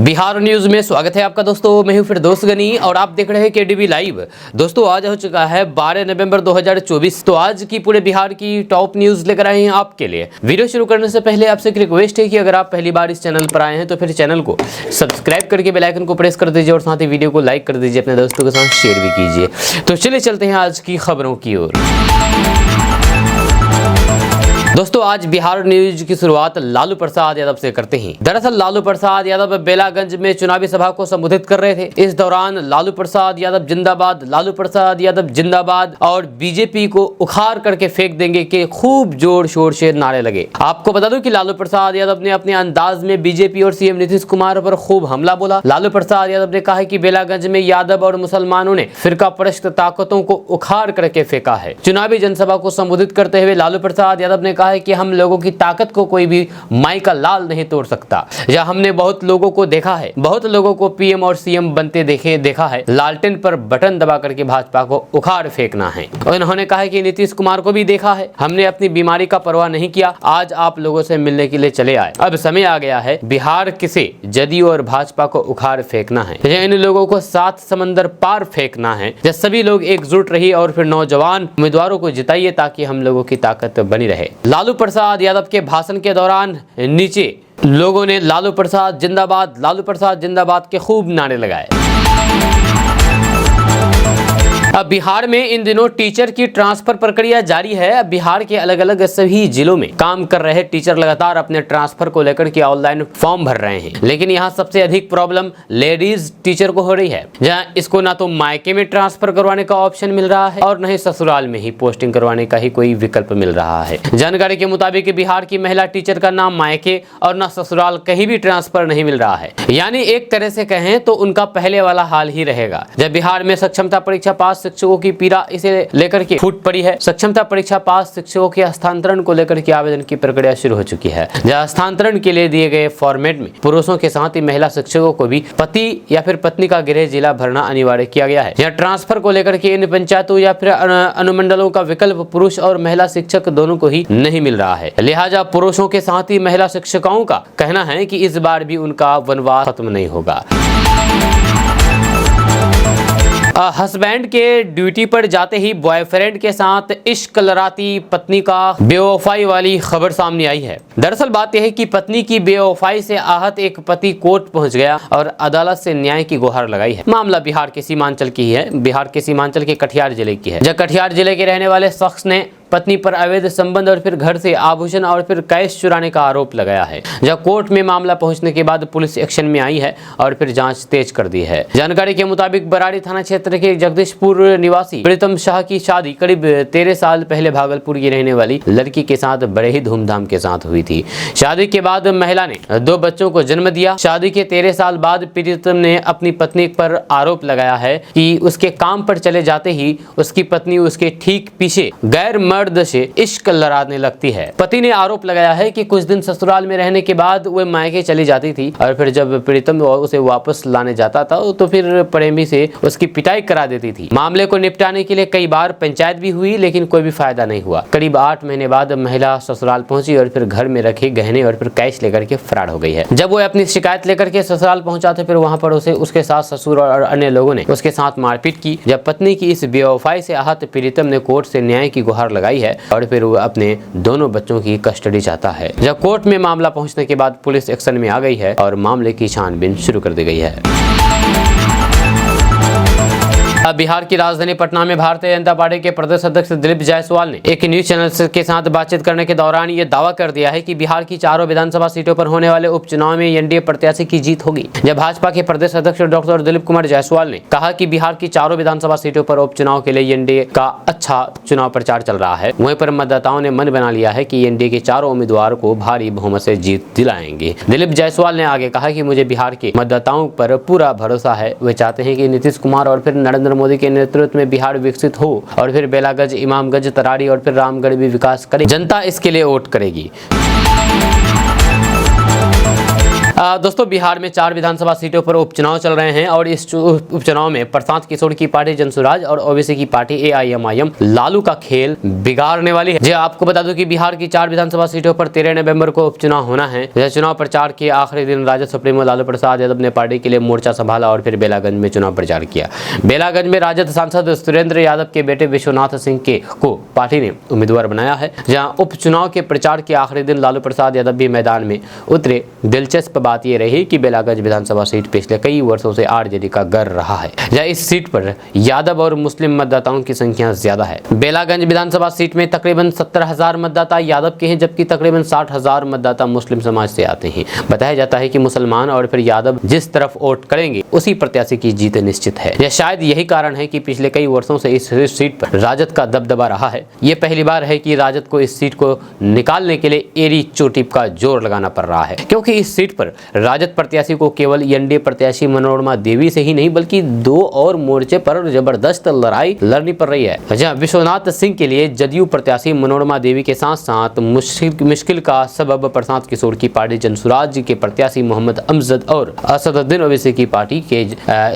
Bihar news में स्वागत है आपका दोस्तों। मैं हूं फिरदौस गनी और आप देख रहे हैं केडीवी लाइव। दोस्तों आज हो चुका है 12 नवंबर 2024। तो आज की पूरे बिहार की टॉप न्यूज लेकर आए हैं आपके लिए। वीडियो शुरू करने से पहले आपसे एक रिक्वेस्ट है कि अगर आप पहली बार इस चैनल पर आए हैं तो फिर चैनल को सब्सक्राइब करके बेल आइकन को प्रेस कर दीजिए और साथ ही वीडियो को लाइक कर दीजिए, अपने दोस्तों के साथ शेयर भी कीजिए। तो चलिए चलते हैं आज की खबरों की ओर। दोस्तों आज बिहार न्यूज की शुरुआत लालू प्रसाद यादव से करते हैं। दरअसल लालू प्रसाद यादव बेलागंज में चुनावी सभा को संबोधित कर रहे थे। इस दौरान लालू प्रसाद यादव जिंदाबाद, लालू प्रसाद यादव जिंदाबाद और बीजेपी को उखाड़ करके फेंक देंगे के खूब जोर शोर से नारे लगे। आपको बता दूं कि लालू प्रसाद यादव ने अपने अंदाज में बीजेपी और सीएम नीतीश कुमार पर खूब हमला बोला। लालू प्रसाद यादव ने कहा कि बेलागंज में यादव और मुसलमानों ने फिरका परस्त ताकतों को उखाड़ करके फेंका है। चुनावी जनसभा को संबोधित करते हुए लालू प्रसाद यादव ने कहा है कि हम लोगों की ताकत को कोई भी माई का लाल नहीं तोड़ सकता। या हमने बहुत लोगों को देखा है, बहुत लोगों को पीएम और सीएम बनते देखा है। लालटेन पर बटन दबा करके भाजपा को उखाड़ फेंकना है। और उन्होंने कहा है कि नीतीश कुमार को भी देखा है, हमने अपनी बीमारी का परवाह नहीं किया। आज आप लोगों से मिलने के लिए चले आए। अब समय आ गया है बिहार किसे जदयू और भाजपा को उखाड़ फेंकना है। इन लोगों को 7 समंदर पार फेंकना है। जब सभी लोग एकजुट रहिए और फिर नौजवान उम्मीदवारों को जिताइए ताकि हम लोगों की ताकत बनी रहे। लालू प्रसाद यादव के भाषण के दौरान नीचे लोगों ने लालू प्रसाद जिंदाबाद के खूब नारे लगाए। अब बिहार में इन दिनों टीचर की ट्रांसफर प्रक्रिया जारी है। बिहार के अलग अलग सभी जिलों में काम कर रहे टीचर लगातार अपने ट्रांसफर को लेकर के ऑनलाइन फॉर्म भर रहे हैं। लेकिन यहाँ सबसे अधिक प्रॉब्लम लेडीज टीचर को हो रही है, जहाँ इसको ना तो मायके में ट्रांसफर करवाने का ऑप्शन मिल रहा है और न ही ससुराल में ही पोस्टिंग करवाने का ही कोई विकल्प मिल रहा है। जानकारी के मुताबिक बिहार की महिला टीचर का नाम मायके और न ससुराल कहीं भी ट्रांसफर नहीं मिल रहा है। यानी एक तरह से कहें तो उनका पहले वाला हाल ही रहेगा। जब बिहार में सक्षमता परीक्षा पास शिक्षकों की पीड़ा इसे लेकर के फूट पड़ी है। सक्षमता परीक्षा पास शिक्षकों के हस्तांतरण को लेकर के आवेदन की प्रक्रिया शुरू हो चुकी है। जहां हस्तांतरण के लिए दिए गए फॉर्मेट में पुरुषों के साथ ही महिला शिक्षकों को भी पति या फिर पत्नी का गृह जिला भरना अनिवार्य किया गया है। यह ट्रांसफर को लेकर के इन पंचायतों या फिर अनुमंडलों का विकल्प पुरुष और महिला शिक्षक दोनों को ही नहीं मिल रहा है। लिहाजा पुरुषों के साथ ही महिला शिक्षिकाओं का कहना है कि इस बार भी उनका वनवास खत्म नहीं होगा। हस्बैंड के ड्यूटी पर जाते ही बॉयफ्रेंड के साथ इश्क लड़ाती पत्नी का बेवफाई वाली खबर सामने आई है। दरअसल बात यह है कि पत्नी की बेवफाई से आहत एक पति कोर्ट पहुंच गया और अदालत से न्याय की गुहार लगाई है। मामला बिहार के सीमांचल की है। बिहार के सीमांचल के कटिहार जिले की है। जब कटिहार जिले के रहने वाले शख्स ने पत्नी पर अवैध संबंध और फिर घर से आभूषण और फिर कैश चुराने का आरोप लगाया है। जब कोर्ट में मामला पहुंचने के बाद पुलिस एक्शन में आई है और फिर जांच तेज कर दी है। जानकारी के मुताबिक बराड़ी थाना क्षेत्र के जगदीशपुर निवासी प्रीतम शाह की शादी करीब 13 साल पहले भागलपुर की रहने वाली लड़की के साथ बड़े ही धूमधाम के साथ हुई थी। शादी के बाद महिला ने 2 बच्चों को जन्म दिया। शादी के 13 साल बाद प्रीतम ने अपनी पत्नी पर आरोप लगाया है कि उसके काम पर चले जाते ही उसकी पत्नी उसके ठीक पीछे गैर मर्द से इश्क लड़ाने लगती है। पति ने आरोप लगाया है कि कुछ दिन ससुराल में रहने के बाद वह मायके चली जाती थी और फिर जब प्रीतम उसे वापस लाने जाता था तो फिर प्रेमी से उसकी पिटाई करा देती थी। मामले को निपटाने के लिए कई बार पंचायत भी हुई लेकिन कोई भी फायदा नहीं हुआ। करीब 8 महीने बाद महिला ससुराल पहुंची और फिर घर में रखे गहने और फिर कैश लेकर के फरार हो गई है। जब वो अपनी शिकायत लेकर के ससुराल पहुंचा तो फिर वहां पर उसके साथ ससुर और अन्य लोगों ने उसके साथ मारपीट की। जब पत्नी की इस बेवफाई से आहत प्रीतम ने कोर्ट से न्याय की गुहार लगाई है और फिर वो अपने दोनों बच्चों की कस्टडी चाहता है। जब कोर्ट में मामला पहुंचने के बाद पुलिस एक्शन में आ गई है और मामले की छानबीन शुरू कर दी गई है। अब बिहार की राजधानी पटना में भारतीय जनता पार्टी के प्रदेश अध्यक्ष दिलीप जायसवाल ने एक न्यूज चैनल के साथ बातचीत करने के दौरान ये दावा कर दिया है कि बिहार की चारों विधानसभा सीटों पर होने वाले उपचुनाव में एनडीए प्रत्याशी की जीत होगी। जब भाजपा के प्रदेश अध्यक्ष डॉक्टर दिलीप कुमार जायसवाल ने कहा कि बिहार की चारों विधानसभा सीटों पर उपचुनाव के लिए एनडीए का अच्छा चुनाव प्रचार चल रहा है, वहीं पर मतदाताओं ने मन बना लिया है कि एनडीए के चारों उम्मीदवार को भारी बहुमत से जीत दिलाएंगे। दिलीप जायसवाल ने आगे कहा कि मुझे बिहार के मतदाताओं पर पूरा भरोसा है। वे चाहते हैं कि नीतीश कुमार और फिर नरेंद्र मोदी के नेतृत्व में बिहार विकसित हो और फिर बेलागंज, इमामगंज, तरारी और फिर रामगढ़ भी विकास करे। जनता इसके लिए वोट करेगी। दोस्तों, बिहार में 4 विधानसभा सीटों पर उपचुनाव चल रहे हैं और इस उपचुनाव में प्रशांत किशोर की पार्टी जनसुराज और ओबीसी की पार्टी एआईएमआईएम लालू का खेल बिगाड़ने वाली है। जी आपको बता दूं कि बिहार की 4 विधानसभा सीटों पर 13 नवंबर को उपचुनाव होना है। यह चुनाव प्रचार के आखिरी दिन राजद सुप्रीमो लालू प्रसाद यादव ने पार्टी के लिए मोर्चा संभाला और फिर बेलागंज में चुनाव प्रचार किया। बेलागंज में राजद सांसद सुरेंद्र यादव के बेटे विश्वनाथ सिंह को पार्टी ने उम्मीदवार बनाया है। जहां उपचुनाव के प्रचार के आखिरी दिन लालू प्रसाद यादव भी मैदान में उतरे। दिलचस्प बात यह रही कि बेलागंज विधानसभा सीट पिछले कई वर्षों से आरजेडी का गर्व रहा है। जहां इस सीट पर यादव और मुस्लिम मतदाताओं की संख्या ज्यादा है। बेलागंज विधानसभा सीट में तकरीबन 70,000 मतदाता यादव के हैं, जबकि तकरीबन 60,000 मतदाता मुस्लिम समाज से आते हैं। बताया जाता है कि मुसलमान और फिर यादव जिस तरफ वोट करेंगे उसी प्रत्याशी की जीत निश्चित है। यह शायद यही कारण है कि पिछले कई वर्षों से इस सीट पर राजद का दबदबा रहा है। ये पहली बार है कि राजद को इस सीट को निकालने के लिए एड़ी चोटी का जोर लगाना पड़ रहा है, क्योंकि इस सीट पर राजद प्रत्याशी को केवल एनडीए प्रत्याशी मनोरमा देवी से ही नहीं बल्कि 2 और मोर्चे पर जबरदस्त लड़ाई लड़नी पड़ रही है। जहां विश्वनाथ सिंह के लिए जदयू प्रत्याशी मनोरमा देवी के साथ साथ मुश्किल का सबब प्रशांत किशोर की पार्टी जनसुराज के प्रत्याशी मोहम्मद अमजद और असदुद्दीन ओवैसी की पार्टी के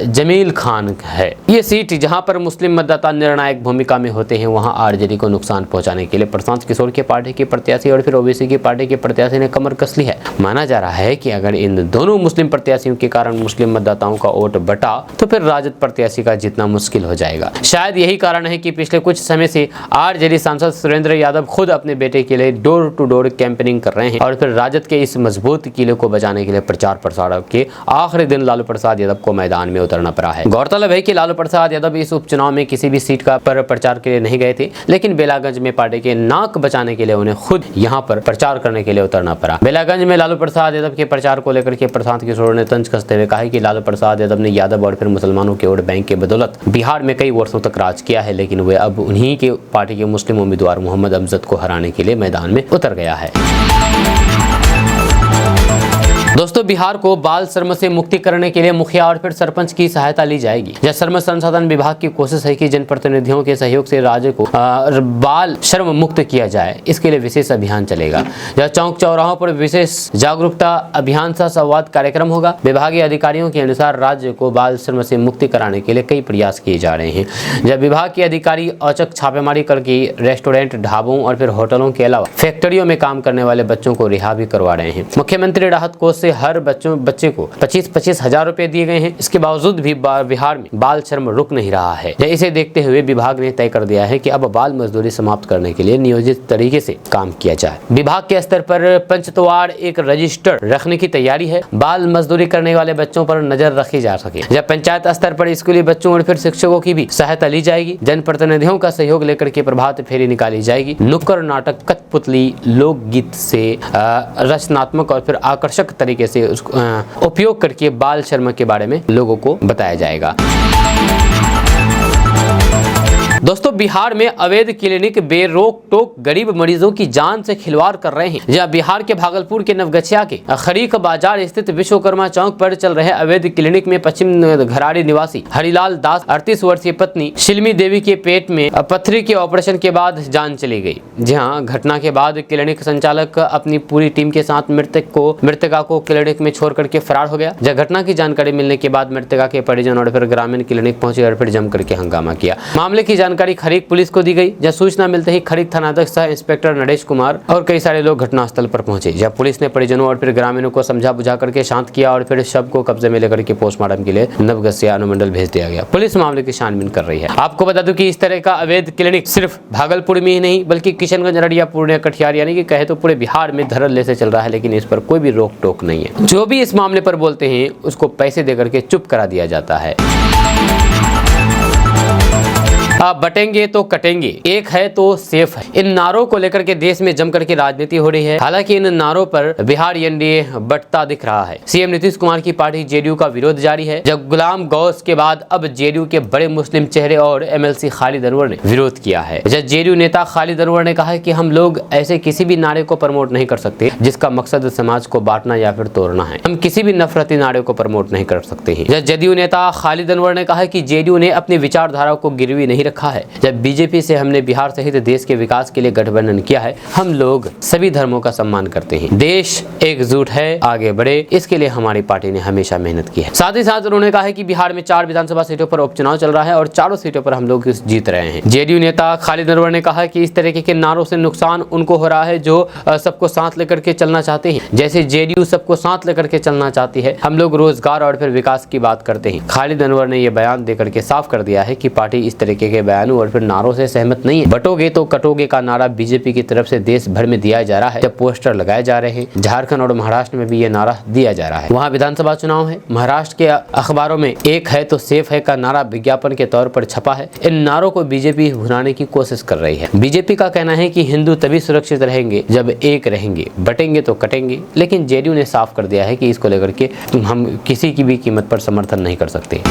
जमील खान है। ये सीट जहां पर मुस्लिम मतदाता निर्णायक भूमिका में होते हैं, वहां आरजेडी को नुकसान पहुंचाने के लिए प्रशांत किशोर के पार्टी के प्रत्याशी और फिर ओबीसी की पार्टी के प्रत्याशी ने कमर कस ली है। माना जा रहा है कि अगर इन दोनों मुस्लिम प्रत्याशियों के कारण मुस्लिम मतदाताओं का वोट बटा तो फिर राजद प्रत्याशी का जीतना मुश्किल हो जाएगा। शायद यही कारण है कि पिछले कुछ समय से आरजेडी सांसद सुरेंद्र यादव खुद अपने बेटे के लिए डोर टू डोर कैंपेनिंग कर रहे हैं और फिर राजद के इस मजबूत किले को बचाने के लिए प्रचार प्रसार के आखिरी दिन लालू प्रसाद यादव को मैदान में उतरना पड़ा है। गौरतलब है कि लालू प्रसाद यादव इस उपचुनाव में किसी भी सीट का पर प्रचार के लिए नहीं गए थे, लेकिन बेलागंज में पार्टी के नाक बचाने के लिए उन्हें खुद यहां पर प्रचार करने के लिए उतरना पड़ा। बेलागंज में लालू प्रसाद यादव के प्रचार को लेकर के प्रशांत किशोर ने तंज कसते हुए कहा कि लालू प्रसाद यादव ने यादव और फिर मुसलमानों के वोट बैंक के बदौलत बिहार में कई वर्षों तक राज किया है, लेकिन वे अब उन्हीं के पार्टी के मुस्लिम उम्मीदवार मोहम्मद अमजद को हराने के लिए मैदान में उतर गया है। दोस्तों, बिहार को बाल श्रम से मुक्ति करने के लिए मुखिया और फिर सरपंच की सहायता ली जाएगी। यह श्रम संसाधन विभाग की कोशिश है कि जनप्रतिनिधियों के सहयोग से राज्य को बाल श्रम मुक्त किया जाए। इसके लिए विशेष अभियान चलेगा। यह चौक चौराहों पर विशेष जागरूकता अभियान सा संवाद कार्यक्रम होगा। विभागीय अधिकारियों के अनुसार राज्य को बाल श्रम से मुक्ति कराने के लिए कई प्रयास किए जा रहे हैं। जब विभाग के अधिकारी औचक छापेमारी करके रेस्टोरेंट, ढाबों और फिर होटलों के अलावा फैक्ट्रियों में काम करने वाले बच्चों को रिहा भी करवा रहे हैं। मुख्यमंत्री राहत कोष से हर बच्चे को 25-25 हजार रुपए दिए गए हैं। इसके बावजूद भी बिहार में बाल श्रम रुक नहीं रहा है। इसे देखते हुए विभाग ने तय कर दिया है कि अब बाल मजदूरी समाप्त करने के लिए नियोजित तरीके से काम किया जाए। विभाग के स्तर पर पंचतवाड़ एक रजिस्टर रखने की तैयारी है। बाल मजदूरी करने वाले बच्चों पर नजर रखी जा सके। जब पंचायत स्तर पर स्कूली बच्चों और फिर शिक्षकों की भी सहायता ली जाएगी। जनप्रतिनिधियों का सहयोग लेकर के प्रभात फेरी निकाली जाएगी। नुक्कड़ नाटक, कठपुतली, लोकगीत से रचनात्मक और फिर आकर्षक तरीके से उपयोग करके बाल श्रम के बारे में लोगों को बताया जाएगा। दोस्तों, बिहार में अवैध क्लिनिक बेरोक टोक गरीब मरीजों की जान से खिलवाड़ कर रहे हैं। जहां बिहार के भागलपुर के नवगछिया के खरीक बाजार स्थित विश्वकर्मा चौक पर चल रहे अवैध क्लिनिक में पश्चिम घराड़ी निवासी हरिलाल दास 38 वर्षीय पत्नी शिल्मी देवी के पेट में पत्थरी के ऑपरेशन के बाद जान चली गई। जहां घटना के बाद क्लिनिक संचालक अपनी पूरी टीम के साथ मृतका को क्लिनिक में छोड़ करके फरार हो गया। जब घटना की जानकारी मिलने के बाद मृतका के परिजन और फिर ग्रामीण क्लिनिक पहुंचे और फिर जम करके हंगामा किया। मामले की जानकारी खरीक पुलिस को दी गई। जब सूचना मिलते ही खरीक थानाध्यक्ष सह इंस्पेक्टर नरेश कुमार और कई सारे लोग घटनास्थल पर पहुंचे। जब पुलिस ने परिजनों और फिर ग्रामीणों को समझा बुझा करके शांत किया और फिर शव को कब्जे में लेकर के पोस्टमार्टम के लिए नवगछिया अनुमंडल भेज दिया गया। पुलिस मामले की छानबीन कर रही है। आपको बता दूं कि इस तरह का अवैध क्लिनिक सिर्फ भागलपुर में ही नहीं बल्कि किशनगंज, अररिया, पूर्णिया, कटिहार यानी कि कहे तो पूरे बिहार में धड़ल्ले से चल रहा है, लेकिन इस पर कोई भी रोक टोक नहीं है। जो भी इस मामले पर बोलते हैं उसको पैसे देकर के चुप करा दिया जाता है। बटेंगे तो कटेंगे, एक है तो सेफ है। इन नारों को लेकर के देश में जम करके राजनीति हो रही है। हालांकि इन नारों पर बिहार एनडीए बटता दिख रहा है। सीएम नीतीश कुमार की पार्टी जेडीयू का विरोध जारी है। जब गुलाम गौस के बाद अब जेडीयू के बड़े मुस्लिम चेहरे और एमएलसी खालिद अनवर ने विरोध किया है। जब जेडीयू नेता खालिद अनवर ने कहा है कि हम लोग ऐसे किसी भी नारे को प्रमोट नहीं कर सकते जिसका मकसद समाज को बांटना या फिर तोड़ना है। हम किसी भी नफरती नारे को प्रमोट नहीं कर सकते हैं। जब जेडीयू नेता खालिद अनवर ने कहा कि जेडीयू ने अपनी विचारधारा को गिरवी नहीं रखा है। जब बीजेपी से हमने बिहार सहित देश के विकास के लिए गठबंधन किया है। हम लोग सभी धर्मों का सम्मान करते हैं। देश एकजुट है, आगे बढ़े, इसके लिए हमारी पार्टी ने हमेशा मेहनत की है। साथ ही साथ उन्होंने कहा है कि बिहार में 4 विधानसभा सीटों पर उपचुनाव चल रहा है और चारों सीटों पर हम लोग जीत रहे हैं। जेडीयू नेता खालिद अनवर ने कहा कि इस तरीके के नारों से नुकसान उनको हो रहा है जो सबको साथ लेकर के चलना चाहते हैं। जैसे जेडीयू सबको साथ लेकर के चलना चाहती है, हम लोग रोजगार और फिर विकास की बात करते हैं। खालिद अनवर ने यह बयान देकर के साफ कर दिया है कि पार्टी इस तरीके के बयानों और फिर नारों से सहमत नहीं है। बटोगे तो कटोगे का नारा बीजेपी की तरफ से देश भर में दिया जा रहा है। जब पोस्टर लगाए जा रहे हैं, झारखंड और महाराष्ट्र में भी ये नारा दिया जा रहा है। वहाँ विधानसभा चुनाव है, महाराष्ट्र के अखबारों में एक है तो सेफ है का नारा विज्ञापन के तौर पर छपा है। इन नारों को बीजेपी भुनाने की कोशिश कर रही है। बीजेपी का कहना है कि हिंदू तभी सुरक्षित रहेंगे जब एक रहेंगे, बटेंगे तो कटेंगे। लेकिन जेडीयू ने साफ कर दिया है कि इसको लेकर के हम किसी की भी कीमत पर समर्थन नहीं कर सकते।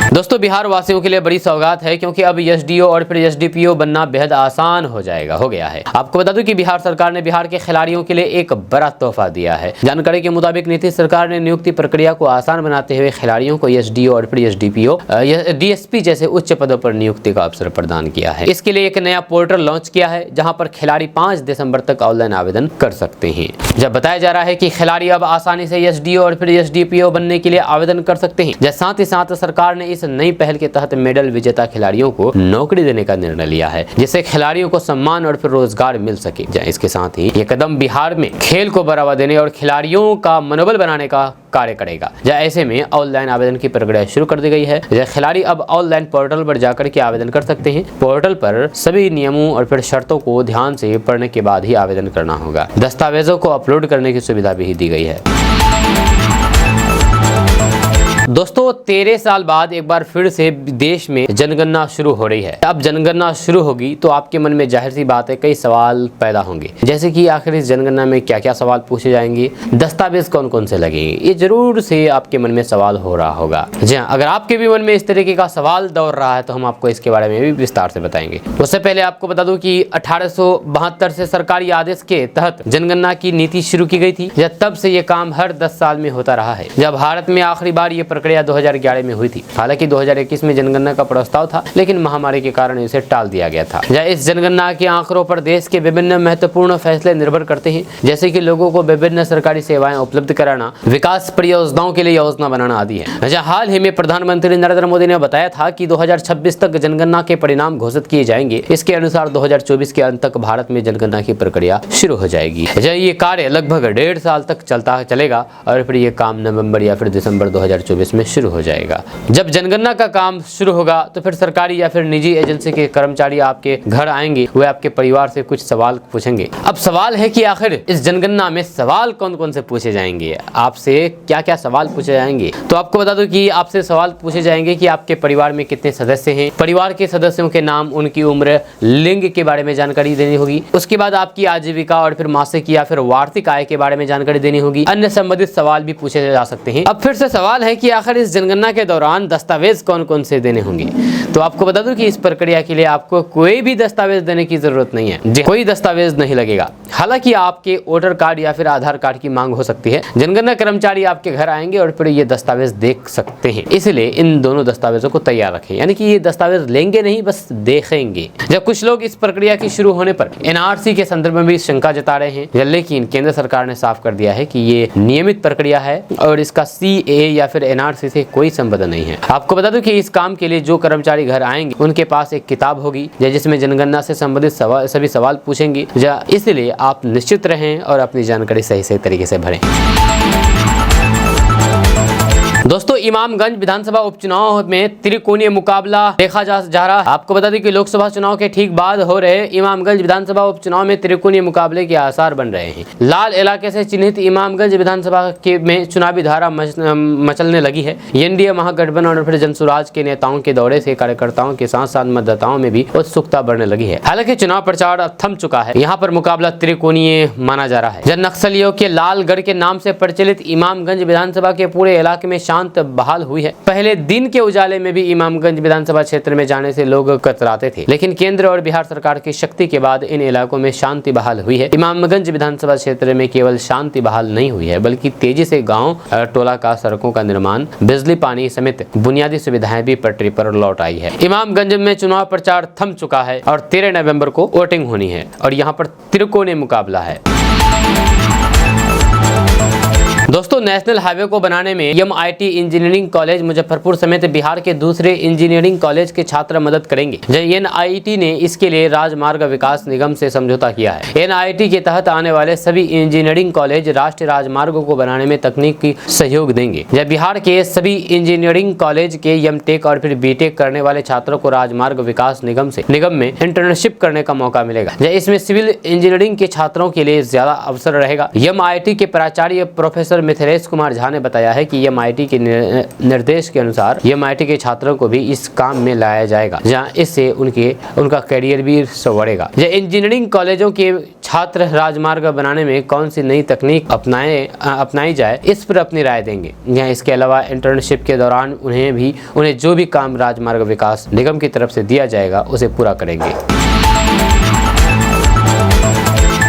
दोस्तों, बिहार वासियों के लिए बड़ी सौगात है क्योंकि अब एसडीओ और फिर एसडीपीओ बनना बेहद आसान हो गया है। आपको बता दूं कि बिहार सरकार ने बिहार के खिलाड़ियों के लिए एक बड़ा तोहफा दिया है। जानकारी के मुताबिक नीतीश सरकार ने नियुक्ति प्रक्रिया को आसान बनाते हुए खिलाड़ियों को एसडीओ और फिर एसडीपीओ, डीएसपी जैसे उच्च पदों पर नियुक्ति का अवसर प्रदान किया है। इसके लिए एक नया पोर्टल लॉन्च किया है जहाँ पर खिलाड़ी 5 दिसंबर तक ऑनलाइन आवेदन कर सकते हैं। जब बताया जा रहा है कि खिलाड़ी अब आसानी से एसडीओ और फिर एसडीपीओ बनने के लिए आवेदन कर सकते हैं। साथ ही साथ सरकार ने इस नई पहल के तहत मेडल विजेता खिलाड़ियों को नौकरी देने का निर्णय लिया है, जिससे खिलाड़ियों को सम्मान और फिर रोजगार मिल सके। इसके साथ ही ये कदम बिहार में खेल को बढ़ावा देने और खिलाड़ियों का मनोबल बनाने का कार्य करेगा। ऐसे में ऑनलाइन आवेदन की प्रक्रिया शुरू कर दी गई है। खिलाड़ी अब ऑनलाइन पोर्टल पर जाकर के आवेदन कर सकते हैं। पोर्टल पर सभी नियमों और फिर शर्तों को ध्यान से पढ़ने के बाद ही आवेदन करना होगा। दस्तावेजों को अपलोड करने की सुविधा भी दी गई है। दोस्तों, 13 साल बाद एक बार फिर से देश में जनगणना शुरू हो रही है। अब जनगणना शुरू होगी तो आपके मन में जाहिर सी बात है कई सवाल पैदा होंगे, जैसे कि आखिर इस जनगणना में क्या क्या सवाल पूछे जाएंगे, दस्तावेज कौन कौन से लगेंगे। ये जरूर से आपके मन में सवाल हो रहा होगा। जी हाँ, अगर आपके भी मन में इस तरीके का सवाल दौड़ रहा है तो हम आपको इसके बारे में भी विस्तार से बताएंगे। उससे पहले आपको बता दूं कि 1872 से सरकारी आदेश के तहत जनगणना की नीति शुरू की गई थी। तब से ये काम हर 10 साल में होता रहा है। जब भारत में आखिरी बार ये प्रक्रिया 2011 में हुई थी। हालांकि 2021 में जनगणना का प्रस्ताव था, लेकिन महामारी के कारण इसे टाल दिया गया था। इस जनगणना के आंकड़ों पर देश के विभिन्न महत्वपूर्ण फैसले निर्भर करते हैं, जैसे कि लोगों को विभिन्न सरकारी सेवाएं उपलब्ध कराना, विकास परियोजनाओं के लिए योजना बनाना आदि है। हाल ही में प्रधानमंत्री नरेंद्र मोदी ने बताया था कि 2026 तक जनगणना के परिणाम घोषित किए जाएंगे। इसके अनुसार 2024 के अंत तक भारत में जनगणना की प्रक्रिया शुरू हो जाएगी। ये कार्य लगभग 1.5 साल तक चलेगा और फिर ये काम नवंबर या फिर दिसंबर 2024 में शुरू हो जाएगा। जब जनगणना का काम शुरू होगा तो फिर सरकारी या फिर निजी एजेंसी के कर्मचारी आपके घर आएंगे, वे आपके परिवार से कुछ सवाल पूछेंगे। अब सवाल है कि आखिर इस जनगणना में सवाल कौन कौन से पूछे जाएंगे, आपसे क्या क्या सवाल पूछे जाएंगे। तो आपको बता दूं कि आपसे सवाल पूछे जाएंगे कि आपके परिवार में कितने सदस्य हैं, परिवार के सदस्यों के नाम, उनकी उम्र, लिंग के बारे में जानकारी देनी होगी। उसके बाद आपकी आजीविका और फिर मासिक या फिर वार्षिक आय के बारे में जानकारी देनी होगी। अन्य संबंधित सवाल भी पूछे जा सकते हैं। अब फिर से सवाल है कि आखिर इस जनगणना के दौरान दस्तावेज कौन कौन से देने होंगे। तो आपको बता दूं कि इस प्रक्रिया के लिए आपको कोई भी दस्तावेज देने की जरूरत नहीं है। जी, कोई दस्तावेज नहीं लगेगा। हालांकि आपके वोटर कार्ड या फिर आधार कार्ड की मांग हो सकती है। जनगणना कर्मचारी आपके घर आएंगे और फिर ये दस्तावेज देख सकते हैं, इसलिए इन दोनों दस्तावेजों को तैयार रखें। यानी कि ये दस्तावेज लेंगे नहीं, बस देखेंगे। जब कुछ लोग इस प्रक्रिया की शुरू होने पर एनआरसी के संदर्भ में भी शंका जता रहे हैं, लेकिन केंद्र सरकार ने साफ कर दिया है कि ये नियमित प्रक्रिया है और इसका सीए या फिर एनआरसी से कोई संबंध नहीं है। आपको बता दूं कि इस काम के लिए जो कर्मचारी घर आएंगे उनके पास एक किताब होगी जिसमें जनगणना से संबंधित सभी सवाल पूछेंगे। इसलिए आप निश्चित रहें और अपनी जानकारी सही तरीके से भरें। दोस्तों, इमामगंज विधानसभा उपचुनाव में त्रिकोणीय मुकाबला देखा जा रहा है। आपको बता दें कि लोकसभा चुनाव के ठीक बाद हो रहे इमामगंज विधानसभा उपचुनाव में त्रिकोणीय मुकाबले के आसार बन रहे हैं। लाल इलाके से चिन्हित इमामगंज विधानसभा में चुनावी धारा मचलने लगी है। एनडीए महागठबंधन और फिर जनसुराज के नेताओं के दौरे से कार्यकर्ताओं के साथ साथ मतदाताओं में भी उत्सुकता बढ़ने लगी है। हालांकि चुनाव प्रचार थम चुका है। यहाँ पर मुकाबला त्रिकोणीय माना जा रहा है। नक्सलियों के लालगढ़ के नाम से प्रचलित इमामगंज विधानसभा के पूरे इलाके में शांत शांत बहाल हुई है। पहले दिन के उजाले में भी इमामगंज विधानसभा क्षेत्र में जाने से लोग कतराते थे, लेकिन केंद्र और बिहार सरकार की शक्ति के बाद इन इलाकों में शांति बहाल हुई है। इमामगंज विधानसभा क्षेत्र में केवल शांति बहाल नहीं हुई है, बल्कि तेजी से गाँव टोला का सड़कों का निर्माण, बिजली पानी समेत बुनियादी सुविधाएं भी पटरी पर लौट आई है। इमामगंज में चुनाव प्रचार थम चुका है और 13 नवंबर को वोटिंग होनी है और यहाँ पर त्रिकोणीय मुकाबला है। दोस्तों, नेशनल हाईवे को बनाने में MIT इंजीनियरिंग कॉलेज मुजफ्फरपुर समेत बिहार के दूसरे इंजीनियरिंग कॉलेज के छात्र मदद करेंगे। NIT ने इसके लिए राजमार्ग विकास निगम से समझौता किया है। NIT के तहत आने वाले सभी इंजीनियरिंग कॉलेज राष्ट्रीय राजमार्गों को बनाने में तकनीकी सहयोग देंगे। जब बिहार के सभी इंजीनियरिंग कॉलेज के MTech और फिर BTech करने वाले छात्रों को राजमार्ग विकास निगम में इंटर्नशिप करने का मौका मिलेगा। इसमें सिविल इंजीनियरिंग के छात्रों के लिए ज्यादा अवसर रहेगा। MIT के प्राचार्य प्रोफेसर मिथिलेश कुमार झा ने बताया है कि MIT के निर्देश के अनुसार MIT के छात्रों को भी इस काम में लाया जाएगा, जहां इससे उनका करियर भी संवरेगा। इंजीनियरिंग कॉलेजों के छात्र राजमार्ग बनाने में कौन सी नई तकनीक अपनाई जाए, इस पर अपनी राय देंगे। यहाँ इसके अलावा इंटर्नशिप के दौरान उन्हें जो भी काम राजमार्ग विकास निगम की तरफ से दिया जाएगा उसे पूरा करेंगे।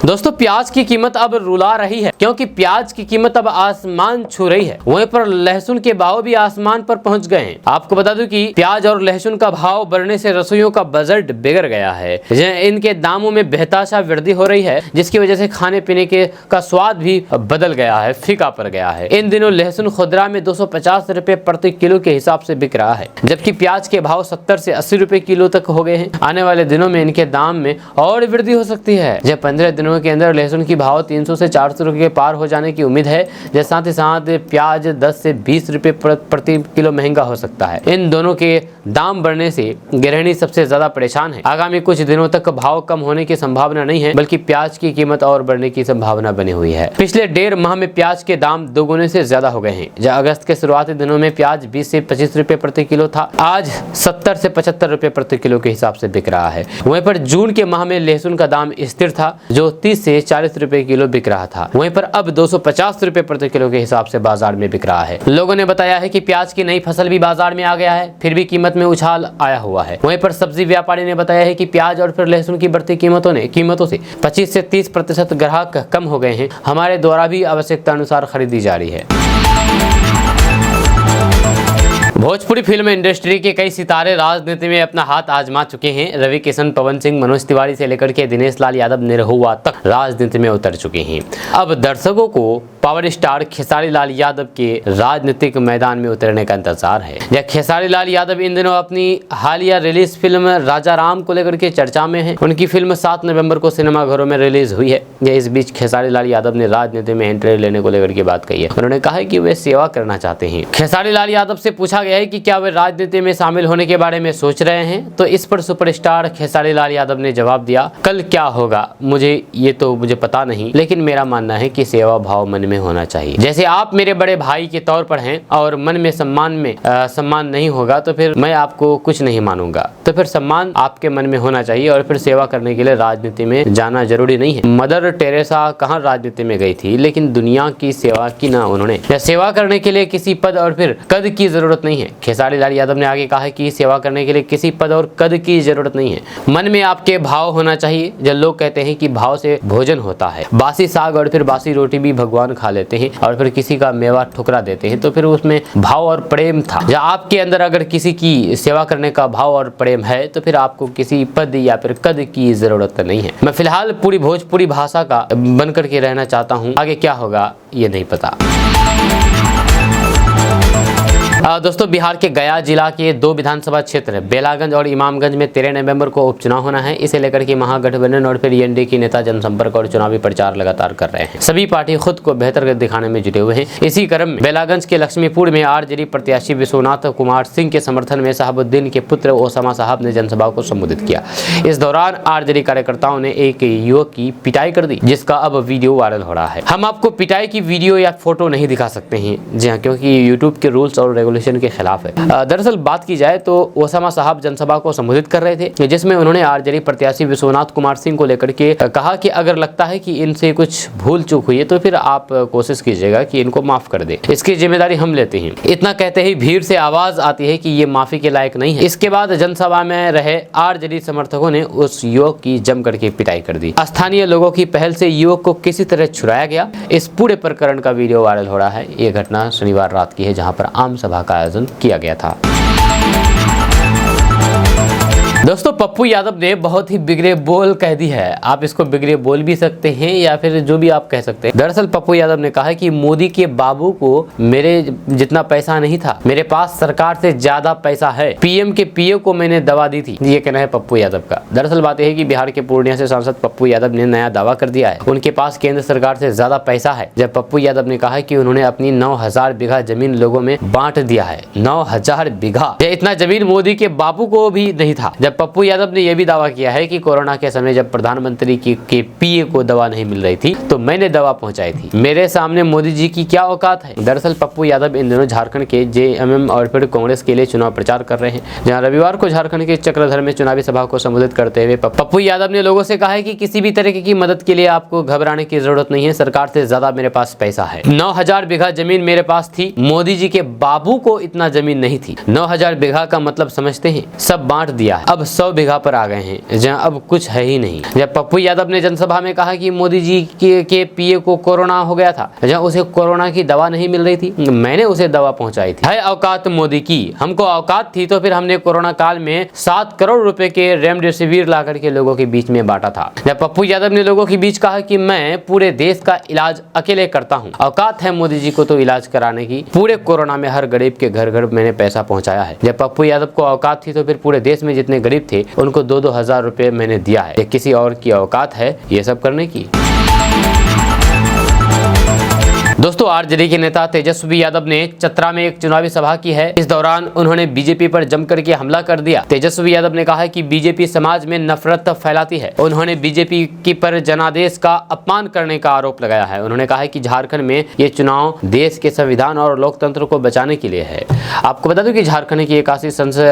दोस्तों, प्याज की कीमत अब रुला रही है, क्योंकि प्याज की कीमत अब आसमान छू रही है। वहीं पर लहसुन के भाव भी आसमान पर पहुंच गए हैं। आपको बता दूं कि प्याज और लहसुन का भाव बढ़ने से रसोइयों का बजट बिगड़ गया है। इनके दामों में बेतहाशा वृद्धि हो रही है, जिसकी वजह से खाने पीने का स्वाद भी बदल गया है, फीका पड़ गया है। इन दिनों लहसुन खुदरा में 250 रुपए प्रति किलो के हिसाब से बिक रहा है, जबकि प्याज के भाव 70 से 80 रुपए किलो तक हो गए हैं। आने वाले दिनों में इनके दाम में और वृद्धि हो सकती है। जब 15 दिनों के अंदर लहसुन की भाव 300 से 400 रुपए के पार हो जाने की उम्मीद है। साथ ही साथ प्याज 10 से 20 रुपए प्रति किलो महंगा हो सकता है। इन दोनों के दाम बढ़ने से गृहिणी सबसे ज्यादा परेशान है। आगामी कुछ दिनों तक भाव कम होने की संभावना नहीं है, बल्कि प्याज की कीमत और बढ़ने की संभावना बनी हुई है। पिछले 1.5 माह में प्याज के दाम दोगुने से ज्यादा हो गए हैं। जहां अगस्त के शुरुआती दिनों में प्याज 20 से 25 रुपए प्रति किलो था, आज 70 से 75 रुपए प्रति किलो के हिसाब से बिक रहा है। वहीं पर जून के माह में लहसुन का दाम स्थिर था, जो 30 से 40 रुपए किलो बिक रहा था। वहीं पर अब 250 रुपए प्रति किलो के हिसाब से बाजार में बिक रहा है। लोगों ने बताया है कि प्याज की नई फसल भी बाजार में आ गया है, फिर भी कीमत में उछाल आया हुआ है। वहीं पर सब्जी व्यापारी ने बताया है कि प्याज और फिर लहसुन की बढ़ती कीमतों से 25 से 30% ग्राहक कम हो गए हैं। हमारे द्वारा भी आवश्यकता अनुसार खरीदी जा रही है। भोजपुरी फिल्म इंडस्ट्री के कई सितारे राजनीति में अपना हाथ आजमा चुके हैं। रवि किशन, पवन सिंह, मनोज तिवारी से लेकर के दिनेश लाल यादव, निरहुआ तक राजनीति में उतर चुके हैं। अब दर्शकों को पावर स्टार खेसारी लाल यादव के राजनीतिक मैदान में उतरने का इंतजार है। खेसारी लाल यादव इन दिनों अपनी हालिया रिलीज फिल्म राजा राम को लेकर के चर्चा में है। उनकी फिल्म 7 नवंबर को सिनेमाघरों में रिलीज हुई है। इस बीच खेसारी लाल यादव ने राजनीति में एंट्री लेने को लेकर के बात कही है। उन्होंने कहा है कि वे सेवा करना चाहते हैं। खेसारी लाल यादव से पूछा गया है कि क्या वे राजनीति में शामिल होने के बारे में सोच रहे हैं, तो इस पर सुपरस्टार खेसारी लाल यादव ने जवाब दिया, कल क्या होगा मुझे पता नहीं, लेकिन मेरा मानना है कि सेवा भाव मन में होना चाहिए। जैसे आप मेरे बड़े भाई के तौर पर हैं और मन में सम्मान नहीं होगा तो फिर मैं आपको कुछ नहीं मानूंगा। तो फिर सम्मान आपके मन में होना चाहिए और फिर सेवा करने के लिए राजनीति में जाना जरूरी नहीं है। मदर टेरेसा कहाँ राजनीति में गई थी, लेकिन दुनिया की सेवा की ना उन्होंने। सेवा करने के लिए किसी पद और फिर कद की जरूरत नहीं है। खेसारी लाल यादव ने आगे कहा है कि सेवा करने के लिए किसी पद और कद की जरूरत नहीं है, मन में आपके भाव होना चाहिए। जब लोग कहते हैं कि भाव से भोजन होता है, बासी साग और फिर बासी रोटी भी भगवान खा लेते हैं और फिर किसी का मेवा ठुकरा देते हैं, तो फिर उसमें भाव और प्रेम था। जब आपके अंदर अगर किसी की सेवा करने का भाव और प्रेम है तो फिर आपको किसी पद या फिर कद की जरूरत नहीं है। मैं फिलहाल पूरी भोजपुरी भाषा का बनकर के रहना चाहता हूँ, आगे क्या होगा ये नहीं पता। दोस्तों, बिहार के गया जिला के 2 विधानसभा क्षेत्र बेलागंज और इमामगंज में 13 नवंबर को उपचुनाव होना है। इसे लेकर के महागठबंधन और फिर एनडीए के नेता जनसंपर्क और चुनावी प्रचार लगातार कर रहे हैं। सभी पार्टी खुद को बेहतर दिखाने में जुटे हुए हैं। इसी क्रम में बेलागंज के लक्ष्मीपुर में आरजेडी प्रत्याशी विश्वनाथ कुमार सिंह के समर्थन में शहाबुद्दीन के पुत्र ओसामा साहब ने जनसभा को संबोधित किया। इस दौरान आरजेडी कार्यकर्ताओं ने एक युवक की पिटाई कर दी, जिसका अब वीडियो वायरल हो रहा है। हम आपको पिटाई की वीडियो या फोटो नहीं दिखा सकते हैं, जी हाँ, क्योंकि यूट्यूब के रूल्स और रेगुलेशन रेवोल्यूशन के खिलाफ है। दरअसल बात की जाए तो ओसामा साहब जनसभा को संबोधित कर रहे थे, जिसमें उन्होंने आरजेडी प्रत्याशी विश्वनाथ कुमार सिंह को लेकर के कहा कि अगर लगता है कि इनसे कुछ भूल चूक हुई है तो फिर आप कोशिश कीजिएगा कि इनको माफ कर दे, इसकी जिम्मेदारी हम लेते हैं। इतना कहते ही भीड़ से आवाज आती है कि ये माफी के लायक नहीं है। इसके बाद जनसभा में रहे आरजेडी समर्थकों ने उस युवक की जम करके पिटाई कर दी। स्थानीय लोगों की पहल से युवक को किसी तरह छुड़ाया गया। इस पूरे प्रकरण का वीडियो वायरल हो रहा है। ये घटना शनिवार रात की है, जहां पर आम सभा का आयोजन किया गया था। दोस्तों, पप्पू यादव ने बहुत ही बिगड़े बोल कह दी है। आप इसको बिगड़े बोल भी सकते हैं या फिर जो भी आप कह सकते हैं। दरअसल पप्पू यादव ने कहा है कि मोदी के बाबू को मेरे जितना पैसा नहीं था, मेरे पास सरकार से ज्यादा पैसा है। पीएम के पीए को मैंने दवा दी थी, ये कहना है पप्पू यादव का। दरअसल बात यह है कि बिहार के पूर्णिया से सांसद पप्पू यादव ने नया दावा कर दिया है। उनके पास केंद्र सरकार से ज्यादा पैसा है। जब पप्पू यादव ने कहा है कि उन्होंने अपनी 9000 बीघा जमीन लोगों में बांट दिया है। 9000 बीघा, इतना जमीन मोदी के बाबू को भी नहीं था। जब पप्पू यादव ने यह भी दावा किया है कि कोरोना के समय जब प्रधानमंत्री के पीए को दवा नहीं मिल रही थी तो मैंने दवा पहुंचाई थी। मेरे सामने मोदी जी की क्या औकात है। दरअसल पप्पू यादव इन दिनों झारखंड के जेएमएम और फिर कांग्रेस के लिए चुनाव प्रचार कर रहे हैं, जहां रविवार को झारखंड के चक्रधर में चुनावी सभा को संबोधित करते हुए पप्पू यादव ने लोगों से कहा है कि किसी भी तरह की मदद के लिए आपको घबराने की जरूरत नहीं है। सरकार से ज्यादा मेरे पास पैसा है। 9000 बीघा जमीन मेरे पास थी, मोदी जी के बाबू को इतना जमीन नहीं थी। 9000 बीघा का मतलब समझते हैं, सब बांट दिया है। अब 100 बीघा पर आ गए हैं, जहां अब कुछ है ही नहीं। जब पप्पू यादव ने जनसभा में कहा कि मोदी जी के पीए को कोरोना हो गया था, जहां उसे कोरोना की दवा नहीं मिल रही थी, मैंने उसे दवा पहुंचाई थी। है औकात मोदी की, हमको औकात थी तो फिर हमने कोरोना काल में 7 करोड़ रुपए के रेमडेसिविर ला करके लोगों के बीच में बांटा था। जब पप्पू यादव ने लोगों के बीच कहा कि मैं पूरे देश का इलाज अकेले करता हूँ, औकात है मोदी जी को तो इलाज कराने की। पूरे कोरोना में हर गरीब के घर घर मैंने पैसा पहुंचाया है। जब पप्पू यादव को औकात थी तो फिर पूरे देश में जितने गरीब थे उनको 2-2 हजार रुपए मैंने दिया है। किसी और की औकात है ये सब करने की? दोस्तों, आरजेडी के नेता तेजस्वी यादव ने चतरा में एक चुनावी सभा की है। इस दौरान उन्होंने बीजेपी पर जमकर के हमला कर दिया। तेजस्वी यादव ने कहा है कि बीजेपी समाज में नफरत फैलाती है। उन्होंने बीजेपी की पर जनादेश का अपमान करने का आरोप लगाया है। उन्होंने कहा है कि झारखंड में ये चुनाव देश के संविधान और लोकतंत्र को बचाने के लिए है। आपको बता दूं कि झारखंड की 81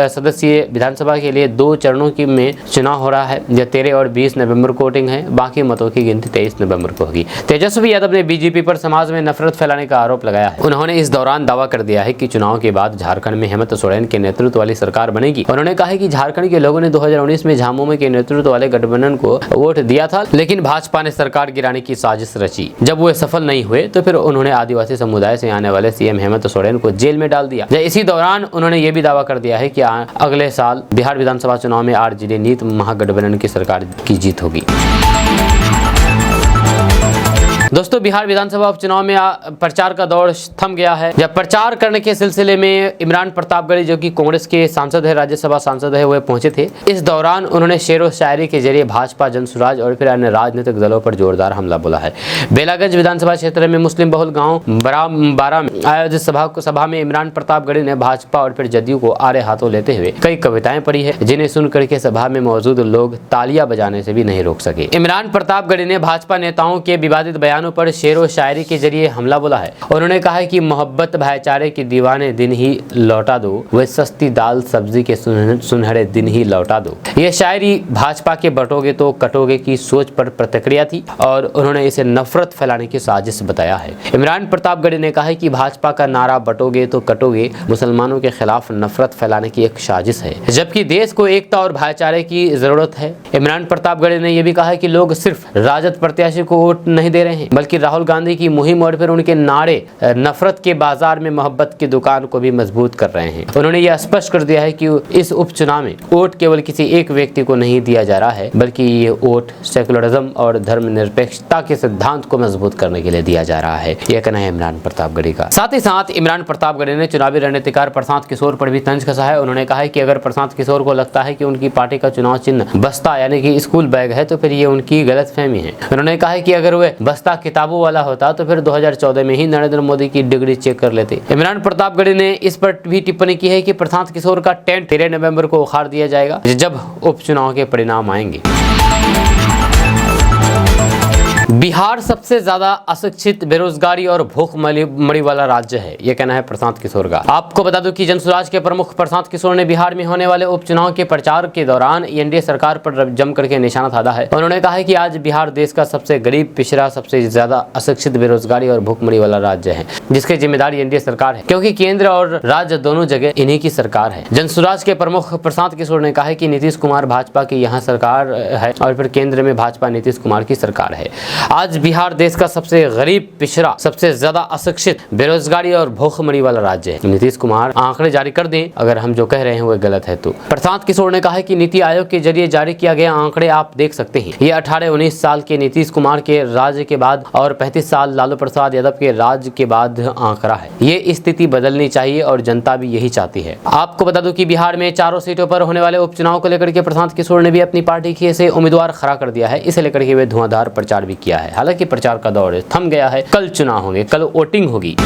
सदस्यीय विधानसभा के लिए 2 चरणों में चुनाव हो रहा है। यह 13 और 20 नवम्बर को वोटिंग है। बाकी मतों की गिनती 23 नवम्बर को होगी। तेजस्वी यादव ने बीजेपी पर समाज में नफरत फैलाने का आरोप लगाया है। उन्होंने इस दौरान दावा कर दिया है कि चुनाव के बाद झारखंड में हेमंत सोरेन के नेतृत्व वाली सरकार बनेगी। उन्होंने कहा है कि झारखंड के लोगों ने 2019 में झामुमो के नेतृत्व वाले गठबंधन को वोट दिया था, लेकिन भाजपा ने सरकार गिराने की साजिश रची। जब वो सफल नहीं हुए तो फिर उन्होंने आदिवासी समुदाय से आने वाले सीएम हेमंत सोरेन को जेल में डाल दिया। इसी दौरान उन्होंने ये भी दावा कर दिया है कि अगले साल बिहार विधानसभा चुनाव में आरजेडी नीत महागठबंधन की सरकार की जीत होगी। दोस्तों, बिहार विधानसभा उपचुनाव में प्रचार का दौर थम गया है। जब प्रचार करने के सिलसिले में इमरान प्रतापगढ़ी, जो कि कांग्रेस के सांसद है, राज्यसभा सांसद है, वह पहुंचे थे। इस दौरान उन्होंने शेरो शायरी के जरिए भाजपा, जनसुराज और फिर अन्य राजनीतिक दलों पर जोरदार हमला बोला है। बेलागंज विधानसभा क्षेत्र में मुस्लिम बहुल गाँव बारा में आयोजित सभा में इमरान प्रतापगढ़ी ने भाजपा और फिर जदयू को आड़े हाथों लेते हुए कई कविताएं पढ़ी है, जिन्हें सुनकर के सभा में मौजूद लोग तालियां बजाने से भी नहीं रोक सके। इमरान प्रतापगढ़ी ने भाजपा नेताओं के विवादित बयानों पर शेरो शायरी के जरिए हमला बोला है। उन्होंने कहा है कि मोहब्बत भाईचारे के दीवाने दिन ही लौटा दो, वे सस्ती दाल सब्जी के सुनहरे दिन ही लौटा दो। यह शायरी भाजपा के बटोगे तो कटोगे की सोच पर प्रतिक्रिया थी और उन्होंने इसे नफरत फैलाने की साजिश बताया है। इमरान प्रतापगढ़ी ने कहा है कि भाजपा का नारा बटोगे तो कटोगे मुसलमानों के खिलाफ नफरत फैलाने की एक साजिश है, जबकि देश को एकता और भाईचारे की जरूरत है। इमरान प्रतापगढ़ी ने यह भी कहा है कि लोग सिर्फ राजद प्रत्याशी को वोट नहीं दे रहे हैं, बल्कि राहुल गांधी की मुहिम और फिर उनके नारे नफरत के बाजार में मोहब्बत की दुकान को भी मजबूत कर रहे हैं। उन्होंने यह स्पष्ट कर दिया है कि इस उपचुनाव में वोट केवल किसी एक व्यक्ति को नहीं दिया जा रहा है, बल्कि ये वोट सेकुलरिज्म और धर्मनिरपेक्षता के सिद्धांत को मजबूत करने के लिए दिया जा रहा है। यह कहना है इमरान प्रतापगढ़ी का। साथ ही साथ इमरान प्रतापगढ़ी ने चुनावी रणनीतिकार प्रशांत किशोर पर भी तंज कसा है। उन्होंने कहा है कि अगर प्रशांत किशोर को लगता है कि उनकी पार्टी का चुनाव चिन्ह बस्ता यानी कि स्कूल बैग है तो फिर ये उनकी गलतफहमी है। उन्होंने कहा है कि अगर वह बस्ता किताबों वाला होता तो फिर 2014 में ही नरेंद्र मोदी की डिग्री चेक कर लेते। इमरान प्रतापगढ़ी ने इस पर भी टिप्पणी की है कि प्रशांत किशोर का टेंट 13 नवंबर को उखाड़ दिया जाएगा जब उपचुनाव के परिणाम आएंगे। बिहार सबसे ज्यादा अशिक्षित, बेरोजगारी और भूखमरी वाला राज्य है, ये कहना है प्रशांत किशोर का। आपको बता दूं कि जनसुराज के प्रमुख प्रशांत किशोर ने बिहार में होने वाले उपचुनाव के प्रचार के दौरान एनडीए सरकार पर जम करके निशाना साधा है। उन्होंने कहा है कि आज बिहार देश का सबसे गरीब, पिछड़ा, सबसे ज्यादा अशिक्षित, बेरोजगारी और भूखमरी वाला राज्य है, जिसके जिम्मेदारी एनडीए सरकार है, क्योंकि केंद्र और राज्य दोनों जगह इन्हीं की सरकार है। जनसुराज के प्रमुख प्रशांत किशोर ने कहा है कि नीतीश कुमार भाजपा की यहाँ सरकार है और फिर केंद्र में भाजपा नीतीश कुमार की सरकार है। आज बिहार देश का सबसे गरीब, पिछड़ा, सबसे ज्यादा अशिक्षित, बेरोजगारी और भूखमरी वाला राज्य है। नीतीश कुमार आंकड़े जारी कर दें अगर हम जो कह रहे हैं वो गलत है तो। प्रशांत किशोर ने कहा है कि नीति आयोग के जरिए जारी किया गया आंकड़े आप देख सकते हैं। ये 18-19 साल के नीतीश कुमार के राज्य के बाद और 35 साल लालू प्रसाद यादव के राज्य के बाद आंकड़ा है। ये स्थिति बदलनी चाहिए और जनता भी यही चाहती है। आपको बता दूं कि बिहार में 4 सीटों पर होने वाले उपचुनाव को लेकर के प्रशांत किशोर ने भी अपनी पार्टी के से उम्मीदवार खड़ा कर दिया है। इसे लेकर के वे धुआंधार प्रचार भी किया है। हालांकि प्रचार का दौर थम गया है, कल चुनाव होंगे, कल वोटिंग होगी।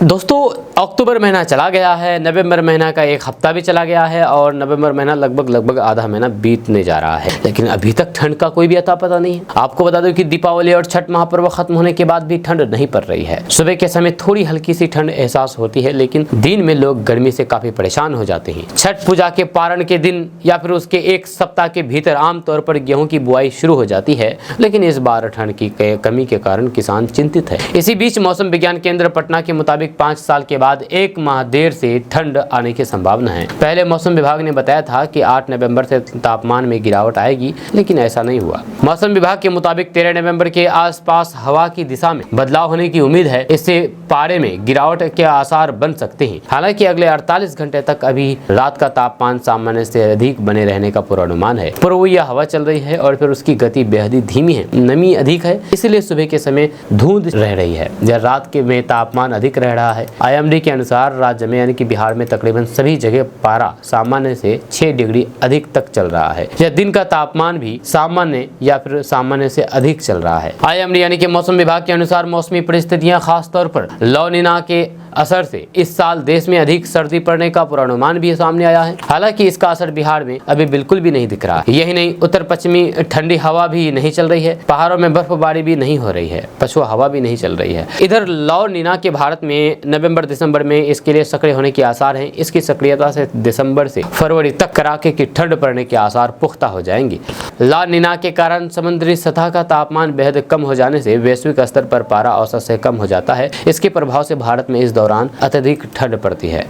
दोस्तों, अक्टूबर महीना चला गया है, नवंबर महीना का एक हफ्ता भी चला गया है और नवंबर महीना लगभग आधा महीना बीतने जा रहा है, लेकिन अभी तक ठंड का कोई भी अता पता नहीं है। आपको बता दूं कि दीपावली और छठ महापर्व खत्म होने के बाद भी ठंड नहीं पड़ रही है। सुबह के समय थोड़ी हल्की सी ठंड एहसास होती है, लेकिन दिन में लोग गर्मी से काफी परेशान हो जाते हैं। छठ पूजा के पारण के दिन या फिर उसके एक सप्ताह के भीतर आमतौर पर गेहूं की बुआई शुरू हो जाती है, लेकिन इस बार ठंड की कमी के कारण किसान चिंतित है। इसी बीच मौसम विज्ञान केंद्र पटना के मुताबिक 5 साल के बाद 1 माह देर से ठंड आने की संभावना है। पहले मौसम विभाग ने बताया था कि 8 नवंबर से तापमान में गिरावट आएगी, लेकिन ऐसा नहीं हुआ। मौसम विभाग के मुताबिक 13 नवंबर के आसपास हवा की दिशा में बदलाव होने की उम्मीद है। इससे पारे में गिरावट के आसार बन सकते हैं। हालांकि अगले 48 घंटे तक अभी रात का तापमान सामान्य से अधिक बने रहने का पूर्वानुमान है। पूर्वीय हवा चल रही है और फिर उसकी गति बेहद ही धीमी है, नमी अधिक है, इसलिए सुबह के समय धुंध रह रही है। जब रात के में तापमान अधिक रह रहा है। IMD के अनुसार राज्य में यानी कि बिहार में तकरीबन सभी जगह पारा सामान्य से 6 डिग्री अधिक तक चल रहा है। यह दिन का तापमान भी सामान्य या फिर सामान्य से अधिक चल रहा है। IMD यानी कि मौसम विभाग के अनुसार मौसमी परिस्थितियां खास तौर पर ला नीना के असर से इस साल देश में अधिक सर्दी पड़ने का पूर्वानुमान भी सामने आया है। हालांकि इसका असर बिहार में अभी बिल्कुल भी नहीं दिख रहा है। यही नहीं, उत्तर पश्चिमी ठंडी हवा भी नहीं चल रही है, पहाड़ों में बर्फबारी भी नहीं हो रही है, पछुआ हवा भी नहीं चल रही है। इधर ला नीना के भारत में नवंबर-दिसंबर में इसके लिए सक्रिय होने के आसार हैं। इसकी सक्रियता से दिसंबर से फरवरी तक कड़ाके की ठंड पड़ने के आसार पुख्ता हो जाएंगे। ला नीना के कारण समुद्री सतह का तापमान बेहद कम हो जाने से वैश्विक स्तर पर पारा औसत से कम हो जाता है। इसके प्रभाव से भारत में इस दौरान अत्यधिक ठंड पड़ती है।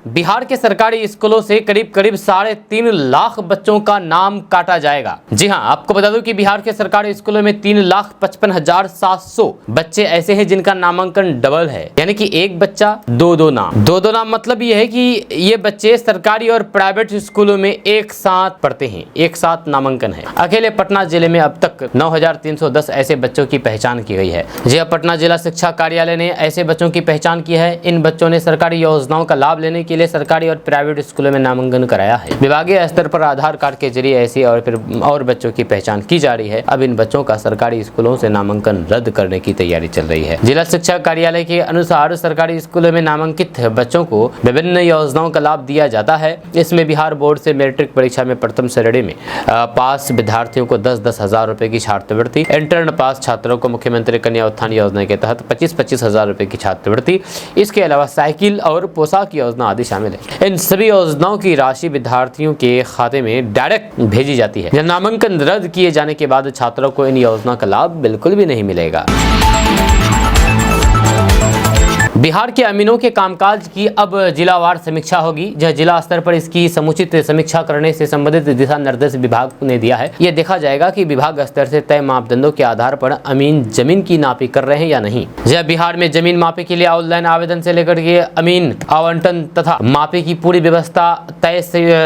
बिहार के सरकारी स्कूलों से करीब 3.5 लाख बच्चों का नाम काटा जाएगा। जी हां, आपको बता दूं कि बिहार के सरकारी स्कूलों में 3,55,700 बच्चे ऐसे हैं जिनका नामांकन डबल है, यानी कि एक बच्चा 2-2 नाम। 2-2 नाम मतलब ये है कि ये बच्चे सरकारी और प्राइवेट स्कूलों में एक साथ पढ़ते हैं, एक साथ नामांकन है। अकेले पटना जिले में अब तक 9,310 ऐसे बच्चों की पहचान की गई है। जी हां, पटना जिला शिक्षा कार्यालय ने ऐसे बच्चों की पहचान की है। इन बच्चों ने सरकारी योजनाओं का लाभ लेने के लिए सरकारी और प्राइवेट स्कूलों में नामांकन कराया है। विभागीय स्तर पर आधार कार्ड के जरिए ऐसी और बच्चों की पहचान की जा रही है। अब इन बच्चों का सरकारी स्कूलों से नामांकन रद्द करने की तैयारी चल रही है। जिला शिक्षा कार्यालय के अनुसार सरकारी स्कूलों में नामांकित बच्चों को विभिन्न योजनाओं का लाभ दिया जाता है। इसमें बिहार बोर्ड से मैट्रिक परीक्षा में प्रथम श्रेणी में पास विद्यार्थियों को 10-10 हजार रुपए की छात्रवृत्ति, इंटर्न पास छात्रों को मुख्यमंत्री कन्या उत्थान योजना के तहत 25-25 हजार रुपए की छात्रवृत्ति, इसके अलावा साइकिल और पोशाक योजना आदि शामिल है। इन सभी योजनाओं की राशि विद्यार्थियों के खाते में डायरेक्ट भेजी जाती है। जब नामांकन रद्द किए जाने के बाद छात्रों को इन योजना का लाभ बिल्कुल भी नहीं मिलेगा। बिहार के अमीनों के कामकाज की अब जिलावार समीक्षा होगी। जहां जिला स्तर पर इसकी समुचित समीक्षा करने से संबंधित दिशा निर्देश विभाग ने दिया है। यह देखा जाएगा कि विभाग स्तर से तय मापदंडों के आधार पर अमीन जमीन की नापी कर रहे हैं या नहीं। जब बिहार में जमीन मापी के लिए ऑनलाइन आवेदन से लेकर के अमीन आवंटन तथा मापी की पूरी व्यवस्था तय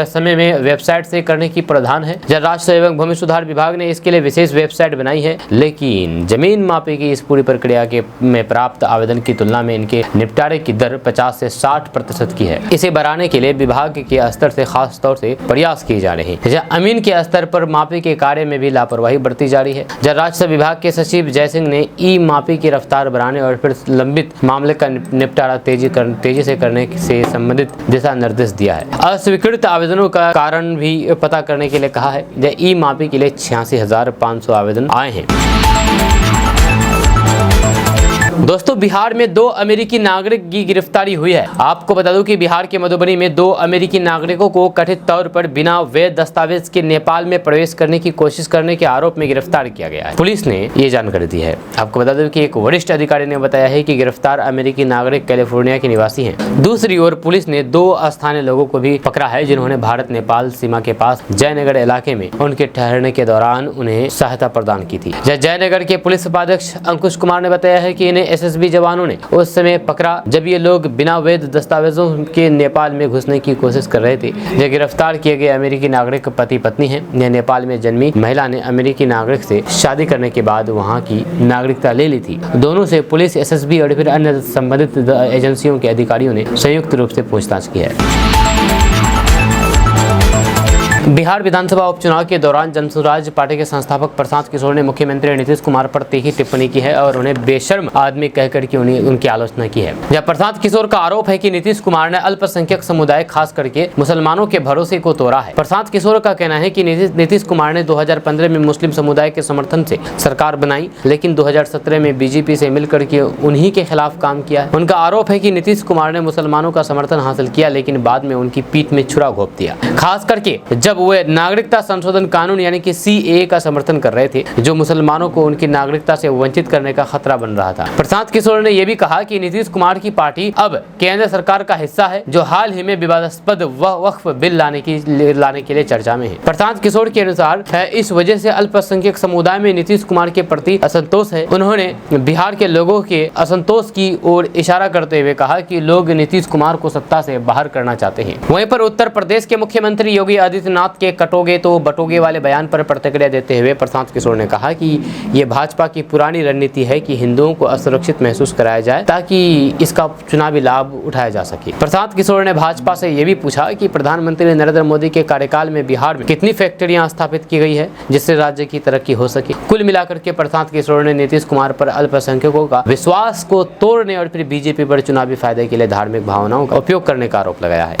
समय में वेबसाइट से करने की प्रावधान है। जब राष्ट्र एवं भूमि सुधार विभाग ने इसके लिए विशेष वेबसाइट बनाई है, लेकिन जमीन मापी की इस पूरी प्रक्रिया के में प्राप्त आवेदन की तुलना में इनके के निपटारे की दर 50 से 60% की है। इसे बढ़ाने के लिए विभाग के स्तर से खास तौर से प्रयास किए जा रहे हैं। जहाँ अमीन के स्तर पर मापी के कार्य में भी लापरवाही बरती जा रही है। जहाँ राजस्व विभाग के सचिव जय सिंह ने ई मापी की रफ्तार बढ़ाने और फिर लंबित मामले का निपटारा तेजी से करने से संबंधित दिशा निर्देश दिया है। अस्वीकृत आवेदनों का कारण भी पता करने के लिए कहा है। जहाँ ई मापी के लिए 86,500 आवेदन आए हैं। दोस्तों, बिहार में 2 अमेरिकी नागरिक की गिरफ्तारी हुई है। आपको बता दूं कि बिहार के मधुबनी में 2 अमेरिकी नागरिकों को कथित तौर पर बिना वैध दस्तावेज के नेपाल में प्रवेश करने की कोशिश करने के आरोप में गिरफ्तार किया गया है। पुलिस ने ये जानकारी दी है। आपको बता दूं कि एक वरिष्ठ अधिकारी ने बताया है कि गिरफ्तार अमेरिकी नागरिक कैलिफोर्निया के निवासी हैं। दूसरी ओर पुलिस ने 2 स्थानीय लोगों को भी पकड़ा है, जिन्होंने भारत नेपाल सीमा के पास जयनगर इलाके में उनके ठहरने के दौरान उन्हें सहायता प्रदान की थी। जयनगर के पुलिस उपाध्यक्ष अंकुश कुमार ने बताया है कि इन्हें एसएसबी जवानों ने उस समय पकड़ा जब ये लोग बिना वैध दस्तावेजों के नेपाल में घुसने की कोशिश कर रहे थे। ये गिरफ्तार किए गए अमेरिकी नागरिक पति पत्नी हैं। यह नेपाल में जन्मी महिला ने अमेरिकी नागरिक से शादी करने के बाद वहां की नागरिकता ले ली थी। दोनों से पुलिस, एसएसबी और फिर अन्य संबंधित एजेंसियों के अधिकारियों ने संयुक्त रूप से पूछताछ की है। बिहार विधानसभा उपचुनाव के दौरान जनसुराज पार्टी के संस्थापक प्रशांत किशोर ने मुख्यमंत्री नीतीश कुमार पर तीखी टिप्पणी की है और उन्हें बेशर्म आदमी कहकर के उनकी आलोचना की है। जब प्रशांत किशोर का आरोप है कि नीतीश कुमार ने अल्पसंख्यक समुदाय खास करके मुसलमानों के भरोसे को तोड़ा है। प्रशांत किशोर का कहना है कि नीतीश कुमार ने 2015 में मुस्लिम समुदाय के समर्थन से सरकार बनाई, लेकिन 2017 में बीजेपी से मिलकर के उन्हीं के खिलाफ काम किया है। उनका आरोप है कि नीतीश कुमार ने मुसलमानों का समर्थन हासिल किया, लेकिन बाद में उनकी पीठ में छुरा घोंप दिया। खास करके जब वे नागरिकता संशोधन कानून यानी कि सीएए का समर्थन कर रहे थे, जो मुसलमानों को उनकी नागरिकता से वंचित करने का खतरा बन रहा था। प्रशांत किशोर ने यह भी कहा कि नीतीश कुमार की पार्टी अब केंद्र सरकार का हिस्सा है, जो हाल ही में विवादास्पद वक्फ बिल लाने के लिए चर्चा में है। प्रशांत किशोर के अनुसार इस वजह से अल्पसंख्यक समुदाय में नीतीश कुमार के प्रति असंतोष है। उन्होंने बिहार के लोगों के असंतोष की ओर इशारा करते हुए कहा कि लोग नीतीश कुमार को सत्ता से बाहर करना चाहते हैं। वहीं पर उत्तर प्रदेश के मुख्यमंत्री योगी आदित्यनाथ के कटोगे तो बटोगे वाले बयान पर प्रतिक्रिया देते हुए प्रशांत किशोर ने कहा कि ये भाजपा की पुरानी रणनीति है कि हिंदुओं को असुरक्षित महसूस कराया जाए ताकि इसका चुनावी लाभ उठाया जा सके। प्रशांत किशोर ने भाजपा से ये भी पूछा कि प्रधानमंत्री नरेंद्र मोदी के कार्यकाल में बिहार में कितनी फैक्ट्रियां स्थापित की गई है जिससे राज्य की तरक्की हो सके। कुल मिलाकर के प्रशांत किशोर ने नीतीश कुमार पर अल्पसंख्यकों का विश्वास को तोड़ने और फिर बीजेपी पर चुनावी फायदे के लिए धार्मिक भावनाओं का उपयोग करने का आरोप लगाया है।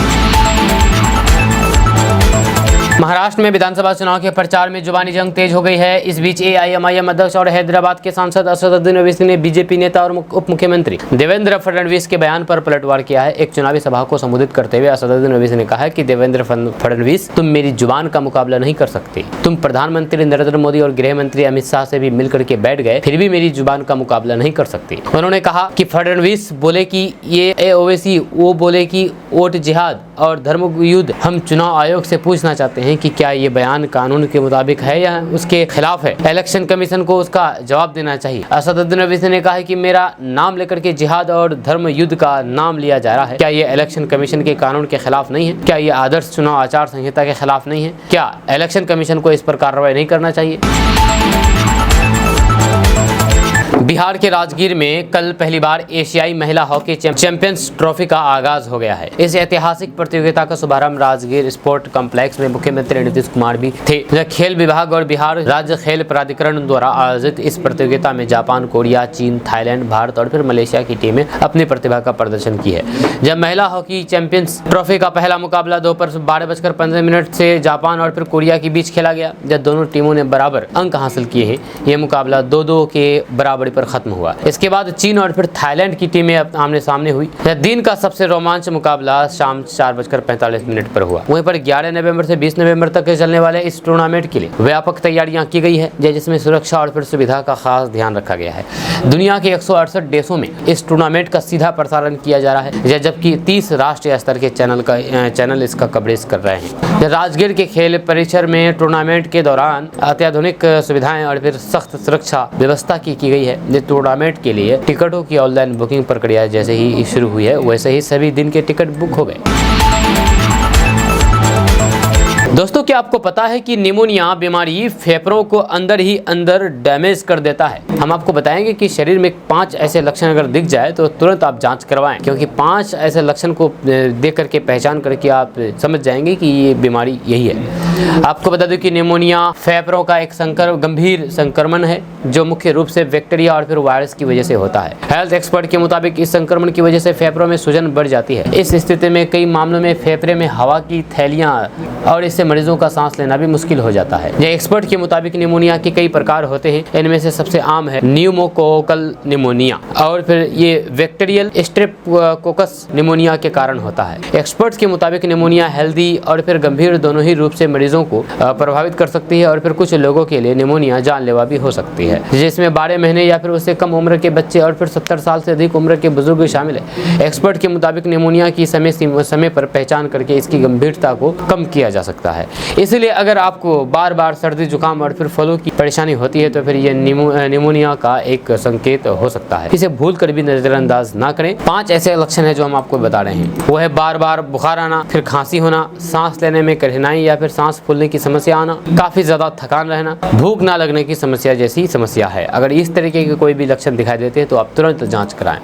महाराष्ट्र में विधानसभा चुनाव के प्रचार में जुबानी जंग तेज हो गई है। इस बीच एआईएमआईएम अध्यक्ष और हैदराबाद के सांसद असदुद्दीन ओवैसी ने बीजेपी नेता और उप मुख्यमंत्री देवेंद्र फडणवीस के बयान पर पलटवार किया है। एक चुनावी सभा को संबोधित करते हुए असदुद्दीन ओवैसी ने कहा कि देवेंद्र फडणवीस, तुम मेरी जुबान का मुकाबला नहीं कर सकते। तुम प्रधानमंत्री नरेंद्र मोदी और गृह मंत्री अमित शाह से भी मिलकर के बैठ गए, फिर भी मेरी जुबान का मुकाबला नहीं कर सकते। उन्होंने कहा कि फडणवीस बोले कि ये ओवैसी वो बोले कि वोट जिहाद और धर्म युद्ध। हम चुनाव आयोग से पूछना चाहते हैं कि क्या ये बयान कानून के मुताबिक है या उसके खिलाफ है। इलेक्शन कमीशन को उसका जवाब देना चाहिए। असदुद्दीन ओवैसी ने कहा है कि मेरा नाम लेकर के जिहाद और धर्म युद्ध का नाम लिया जा रहा है। क्या ये इलेक्शन कमीशन के कानून के खिलाफ नहीं है? क्या ये आदर्श चुनाव आचार संहिता के खिलाफ नहीं है? क्या इलेक्शन कमीशन को इस पर कार्रवाई नहीं करना चाहिए? बिहार के राजगीर में कल पहली बार एशियाई महिला हॉकी चैंपियंस ट्रॉफी का आगाज हो गया है। इस ऐतिहासिक प्रतियोगिता का शुभारंभ राजगीर स्पोर्ट कॉम्प्लेक्स में मुख्यमंत्री नीतीश कुमार भी थे। खेल विभाग और बिहार राज्य खेल प्राधिकरण द्वारा आयोजित इस प्रतियोगिता में जापान, कोरिया, चीन, थाईलैंड, भारत और फिर मलेशिया की टीमें अपनी प्रतिभा का प्रदर्शन की है। जब महिला हॉकी चैंपियंस ट्रॉफी का पहला मुकाबला दोपहर 12:15 से जापान और फिर कोरिया के बीच खेला गया, जब दोनों टीमों ने बराबर अंक हासिल किए हैं। यह मुकाबला 2-2 के बराबरी पर खत्म हुआ। इसके बाद चीन और फिर थाईलैंड की टीमें आमने सामने हुई। दिन का सबसे रोमांच मुकाबला शाम 4:45 पर हुआ। वहीं पर 11 नवंबर से 20 नवंबर तक चलने वाले इस टूर्नामेंट के लिए व्यापक तैयारियां की गई है, जिसमें सुरक्षा और फिर सुविधा का खास ध्यान रखा गया है। दुनिया के 168 देशों में इस टूर्नामेंट का सीधा प्रसारण किया जा रहा है, जबकि 30 राष्ट्रीय स्तर के चैनल इसका कवरेज कर रहे हैं। राजगीर के खेल परिसर में टूर्नामेंट के दौरान अत्याधुनिक सुविधाएं और फिर सख्त सुरक्षा व्यवस्था की गई है। टूर्नामेंट के लिए टिकटों की ऑनलाइन बुकिंग प्रक्रिया जैसे ही शुरू हुई है, वैसे ही सभी दिन के टिकट बुक हो गए। दोस्तों, क्या आपको पता है कि निमोनिया बीमारी फेफड़ों को अंदर ही अंदर डैमेज कर देता है। हम आपको बताएंगे कि शरीर में 5 ऐसे लक्षण अगर दिख जाए तो तुरंत आप जांच करवाएं, क्योंकि 5 ऐसे लक्षण को देख करके पहचान करके आप समझ जाएंगे कि ये बीमारी यही है। आपको बता दूं कि निमोनिया फेफड़ों का एक गंभीर संक्रमण है जो मुख्य रूप से बैक्टीरिया और फिर वायरस की वजह से होता है। हेल्थ एक्सपर्ट के मुताबिक इस संक्रमण की वजह से फेफड़ों में सूजन बढ़ जाती है। इस स्थिति में कई मामलों में फेफड़े में हवा की थैलियां और इससे मरीजों का सांस लेना भी मुश्किल हो जाता है। ये एक्सपर्ट के मुताबिक निमोनिया के कई प्रकार होते हैं। इनमें से सबसे आम है न्यूमोकोकल निमोनिया और फिर ये बैक्टीरियल स्ट्रेप्टोकोकस निमोनिया के कारण होता है। एक्सपर्ट्स के मुताबिक निमोनिया हेल्दी और फिर गंभीर दोनों ही रूप से मरीजों को प्रभावित कर सकती है और फिर कुछ लोगों के लिए निमोनिया जानलेवा भी हो सकती है, जिसमें 12 महीने या फिर उससे कम उम्र के बच्चे और फिर 70 साल से अधिक उम्र के बुजुर्ग शामिल है। एक्सपर्ट के मुताबिक निमोनिया की समय पर पहचान करके इसकी गंभीरता को कम किया जा सकता है। इसलिए अगर आपको बार बार सर्दी जुकाम और फिर फ्लू की परेशानी होती है तो फिर ये निमोनिया का एक संकेत हो सकता है। इसे भूल कर भी नजरअंदाज ना करें। 5 ऐसे लक्षण हैं जो हम आपको बता रहे हैं। वो है बार बार बुखार आना, फिर खांसी होना, सांस लेने में कठिनाई या फिर सांस फूलने की समस्या आना, काफी ज्यादा थकान रहना, भूख ना लगने की समस्या जैसी समस्या है। अगर इस तरीके के कोई भी लक्षण दिखाई देते हैं तो आप तुरंत जांच कराएं।